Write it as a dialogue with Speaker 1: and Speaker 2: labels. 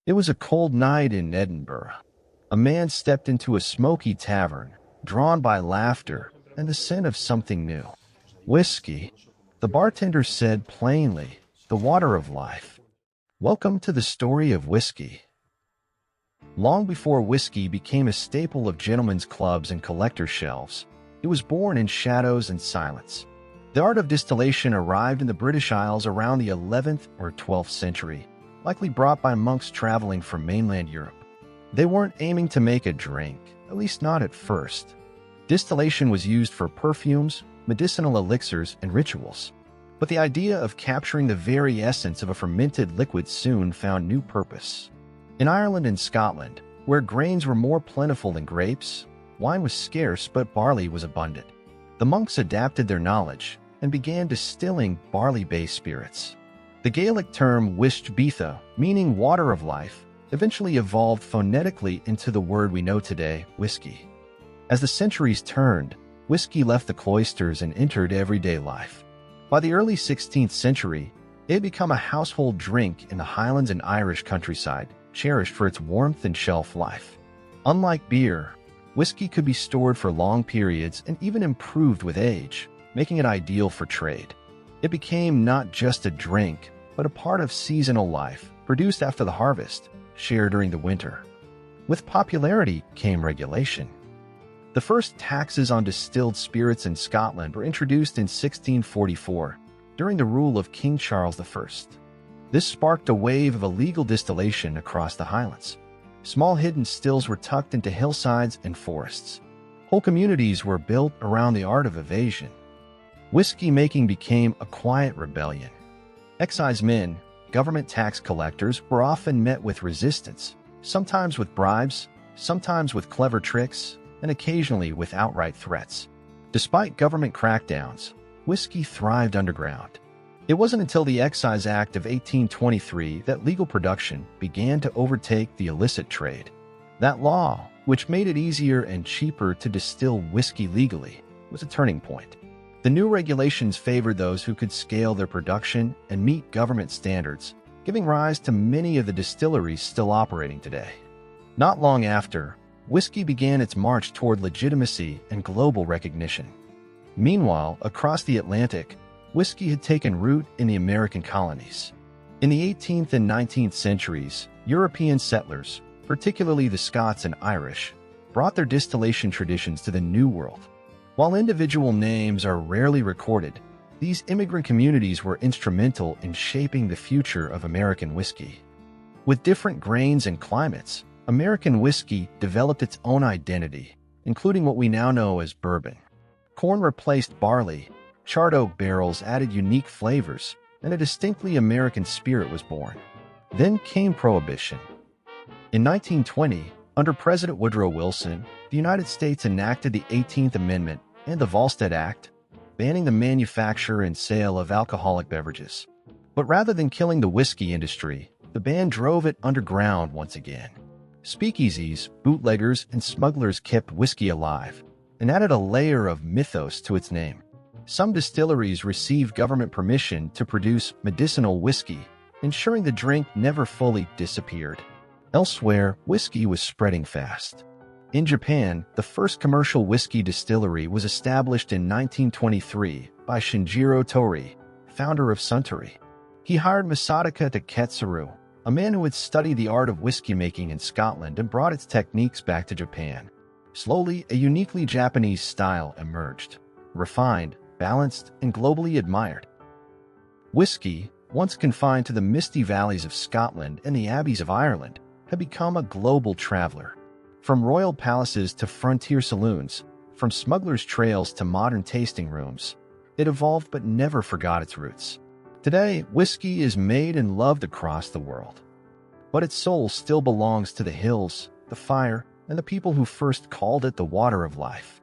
Speaker 1: It was a cold night in Edinburgh. A man stepped into a smoky tavern, drawn by laughter and the scent of something new. Whiskey, the bartender said plainly, the water of life. Welcome to the story of whiskey. Long before whiskey became a staple of gentlemen's clubs and collector shelves, it was born in shadows and silence. The art of distillation arrived in the British Isles around the 11th or 12th century, likely brought by monks traveling from mainland Europe. They weren't aiming to make a drink, at least not at first. Distillation was used for perfumes, medicinal elixirs, and rituals. But the idea of capturing the very essence of a fermented liquid soon found new purpose. In Ireland and Scotland, where grains were more plentiful than grapes, wine was scarce but barley was abundant. The monks adapted their knowledge and began distilling barley-based spirits. The Gaelic term wist bitha, meaning water of life, eventually evolved phonetically into the word we know today, whiskey. As the centuries turned, whiskey left the cloisters and entered everyday life. By the early 16th century, it had become a household drink in the Highlands and Irish countryside, cherished for its warmth and shelf life. Unlike beer, whiskey could be stored for long periods and even improved with age, making it ideal for trade. It became not just a drink, but a part of seasonal life, produced after the harvest, shared during the winter. With popularity came regulation. The first taxes on distilled spirits in Scotland were introduced in 1644, during the rule of King Charles I. This sparked a wave of illegal distillation across the Highlands. Small hidden stills were tucked into hillsides and forests. Whole communities were built around the art of evasion. Whiskey making became a quiet rebellion. Excisemen, government tax collectors, were often met with resistance, sometimes with bribes, sometimes with clever tricks, and occasionally with outright threats. Despite government crackdowns, whiskey thrived underground. It wasn't until the Excise Act of 1823 that legal production began to overtake the illicit trade. That law, which made it easier and cheaper to distill whiskey legally, was a turning point. The new regulations favored those who could scale their production and meet government standards, giving rise to many of the distilleries still operating today. Not long after, whiskey began its march toward legitimacy and global recognition. Meanwhile, across the Atlantic, whiskey had taken root in the American colonies. In the 18th and 19th centuries, European settlers, particularly the Scots and Irish, brought their distillation traditions to the New World. While individual names are rarely recorded, these immigrant communities were instrumental in shaping the future of American whiskey. With different grains and climates, American whiskey developed its own identity, including what we now know as bourbon. Corn replaced barley, charred oak barrels added unique flavors, and a distinctly American spirit was born. Then came Prohibition. In 1920, under President Woodrow Wilson, the United States enacted the 18th Amendment and the Volstead Act, banning the manufacture and sale of alcoholic beverages. But rather than killing the whiskey industry, the ban drove it underground once again. Speakeasies, bootleggers, and smugglers kept whiskey alive and added a layer of mythos to its name. Some distilleries received government permission to produce medicinal whiskey, ensuring the drink never fully disappeared. Elsewhere, whiskey was spreading fast. In Japan, the first commercial whiskey distillery was established in 1923 by Shinjiro Tori, founder of Suntory. He hired Masataka Taketsuru, a man who had studied the art of whiskey making in Scotland and brought its techniques back to Japan. Slowly, a uniquely Japanese style emerged, refined, balanced, and globally admired. Whiskey, once confined to the misty valleys of Scotland and the abbeys of Ireland, had become a global traveler. From royal palaces to frontier saloons, from smugglers' trails to modern tasting rooms, it evolved but never forgot its roots. Today, whiskey is made and loved across the world. But its soul still belongs to the hills, the fire, and the people who first called it the water of life.